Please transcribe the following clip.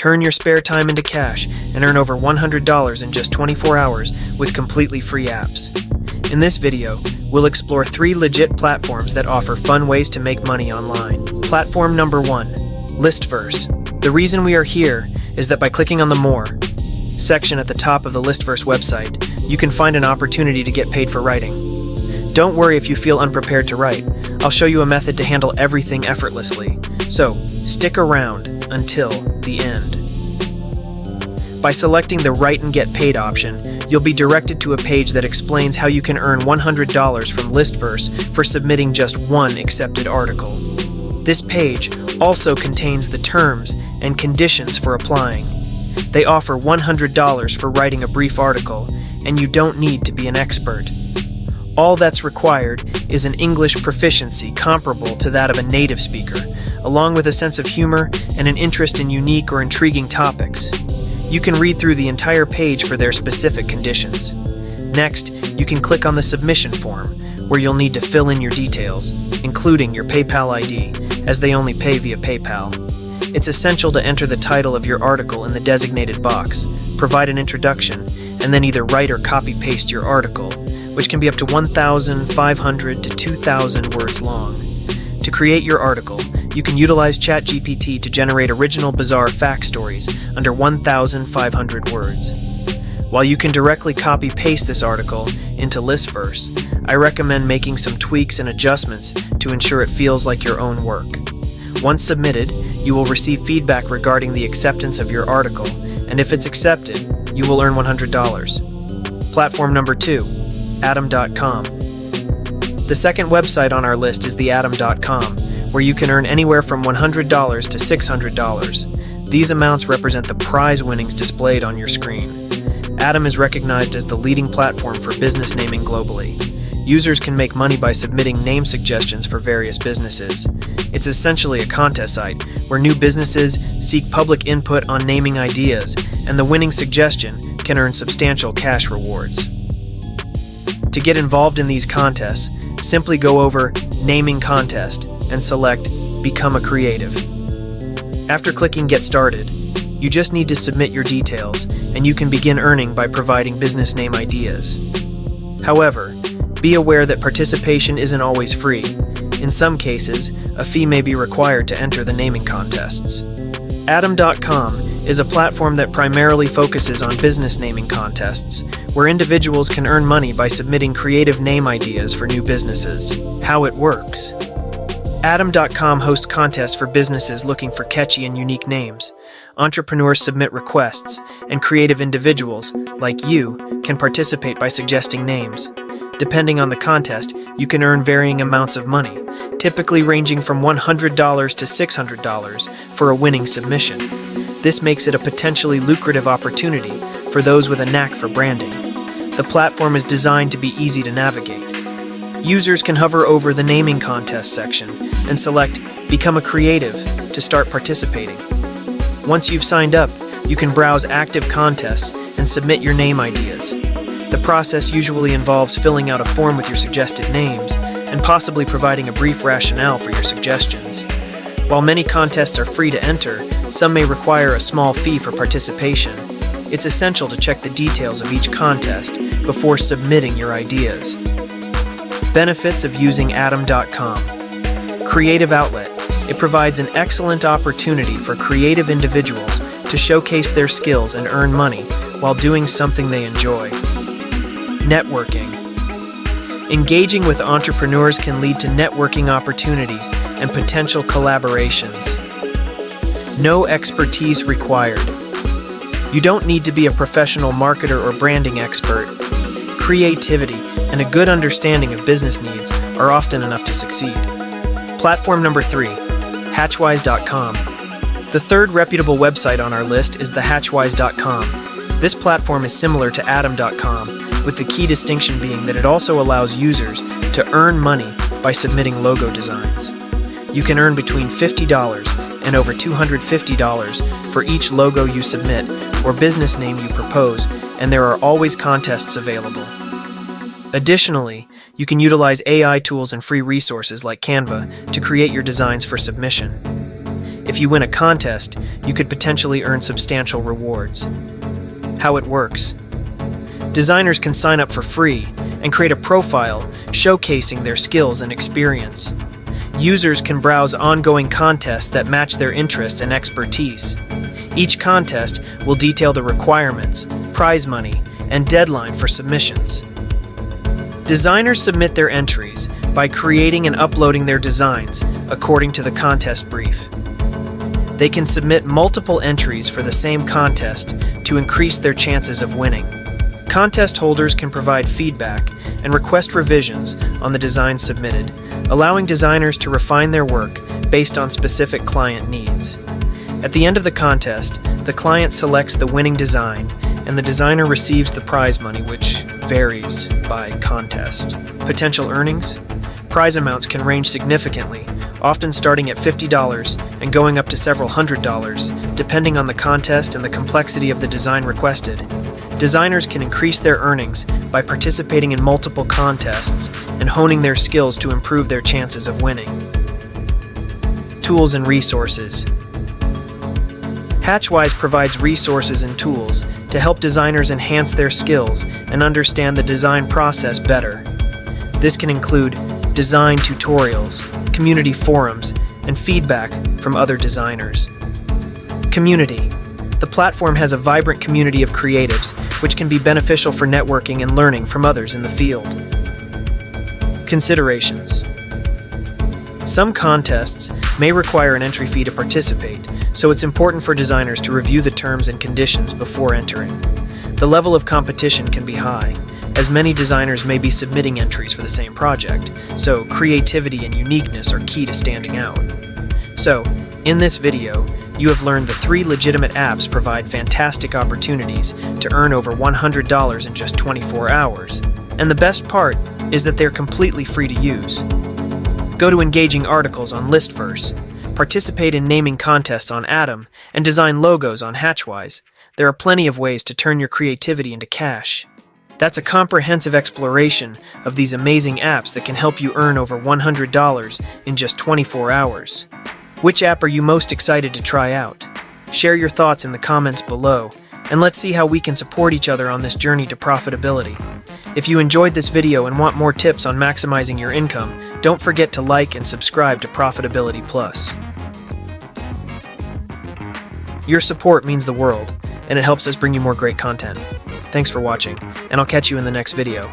Turn your spare time into cash and earn over $100 in just 24 hours with completely free apps. In this video, we'll explore 3 legit platforms that offer fun ways to make money online. Platform number 1, Listverse. The reason we are here is that by clicking on the More section at the top of the Listverse website, you can find an opportunity to get paid for writing. Don't worry if you feel unprepared to write. I'll show you a method to handle everything effortlessly. So, stick around until the end. By selecting the Write and Get Paid option, you'll be directed to a page that explains how you can earn $100 from Listverse for submitting just one accepted article. This page also contains the terms and conditions for applying. They offer $100 for writing a brief article, and you don't need to be an expert. All that's required is an English proficiency comparable to that of a native speaker, along with a sense of humor and an interest in unique or intriguing topics. You can read through the entire page for their specific conditions. Next, you can click on the submission form, where you'll need to fill in your details, including your PayPal ID, as they only pay via PayPal. It's essential to enter the title of your article in the designated box, provide an introduction, and then either write or copy-paste your article, which can be up to 1,500 to 2,000 words long. To create your article, you can utilize ChatGPT to generate original bizarre fact stories under 1,500 words. While you can directly copy-paste this article into Listverse, I recommend making some tweaks and adjustments to ensure it feels like your own work. Once submitted, you will receive feedback regarding the acceptance of your article, and if it's accepted, you will earn $100. Platform number 2, Atom.com. The second website on our list is the Atom.com, where you can earn anywhere from $100 to $600. These amounts represent the prize winnings displayed on your screen. Atom is recognized as the leading platform for business naming globally. Users can make money by submitting name suggestions for various businesses. It's essentially a contest site where new businesses seek public input on naming ideas, and the winning suggestion can earn substantial cash rewards. To get involved in these contests, simply go over Naming Contest and select Become a Creative. After clicking Get Started, you just need to submit your details, and you can begin earning by providing business name ideas. However, be aware that participation isn't always free. In some cases, a fee may be required to enter the naming contests. Atom.com is a platform that primarily focuses on business naming contests, where individuals can earn money by submitting creative name ideas for new businesses. How it works. Atom.com hosts contests for businesses looking for catchy and unique names. Entrepreneurs submit requests, and creative individuals, like you, can participate by suggesting names. Depending on the contest, you can earn varying amounts of money, typically ranging from $100 to $600 for a winning submission. This makes it a potentially lucrative opportunity for those with a knack for branding. The platform is designed to be easy to navigate. Users can hover over the naming contest section and select Become a Creative to start participating. Once you've signed up, you can browse active contests and submit your name ideas. The process usually involves filling out a form with your suggested names and possibly providing a brief rationale for your suggestions. While many contests are free to enter, some may require a small fee for participation. It's essential to check the details of each contest before submitting your ideas. Benefits of using Atom.com. Creative outlet. It provides an excellent opportunity for creative individuals to showcase their skills and earn money while doing something they enjoy. Networking. Engaging with entrepreneurs can lead to networking opportunities and potential collaborations. No expertise required. You don't need to be a professional marketer or branding expert. Creativity and a good understanding of business needs are often enough to succeed. Platform number 3, Hatchwise.com. The third reputable website on our list is the Hatchwise.com. This platform is similar to Atom.com, with the key distinction being that it also allows users to earn money by submitting logo designs. You can earn between $50 and over $250 for each logo you submit or business name you propose, and there are always contests available. Additionally, you can utilize AI tools and free resources like Canva to create your designs for submission. If you win a contest, you could potentially earn substantial rewards. How it works. Designers can sign up for free and create a profile showcasing their skills and experience. Users can browse ongoing contests that match their interests and expertise. Each contest will detail the requirements, prize money, and deadline for submissions. Designers submit their entries by creating and uploading their designs according to the contest brief. They can submit multiple entries for the same contest to increase their chances of winning. Contest holders can provide feedback and request revisions on the design submitted, allowing designers to refine their work based on specific client needs. At the end of the contest, the client selects the winning design, and the designer receives the prize money, which varies by contest. Potential earnings? Prize amounts can range significantly, often starting at $50 and going up to several $100s, depending on the contest and the complexity of the design requested. Designers can increase their earnings by participating in multiple contests and honing their skills to improve their chances of winning. Tools and resources. Hatchwise provides resources and tools to help designers enhance their skills and understand the design process better. This can include design tutorials, community forums, and feedback from other designers. Community. The platform has a vibrant community of creatives, which can be beneficial for networking and learning from others in the field. Considerations. Some contests may require an entry fee to participate, so it's important for designers to review the terms and conditions before entering. The level of competition can be high, as many designers may be submitting entries for the same project, so creativity and uniqueness are key to standing out. So, in this video, you have learned the 3 legitimate apps provide fantastic opportunities to earn over $100 in just 24 hours. And the best part is that they're completely free to use. Go to engaging articles on Listverse, participate in naming contests on Atom, and design logos on Hatchwise. There are plenty of ways to turn your creativity into cash. That's a comprehensive exploration of these amazing apps that can help you earn over $100 in just 24 hours. Which app are you most excited to try out? Share your thoughts in the comments below, and let's see how we can support each other on this journey to profitability. If you enjoyed this video and want more tips on maximizing your income, don't forget to like and subscribe to Profitability Plus. Your support means the world, and it helps us bring you more great content. Thanks for watching, and I'll catch you in the next video.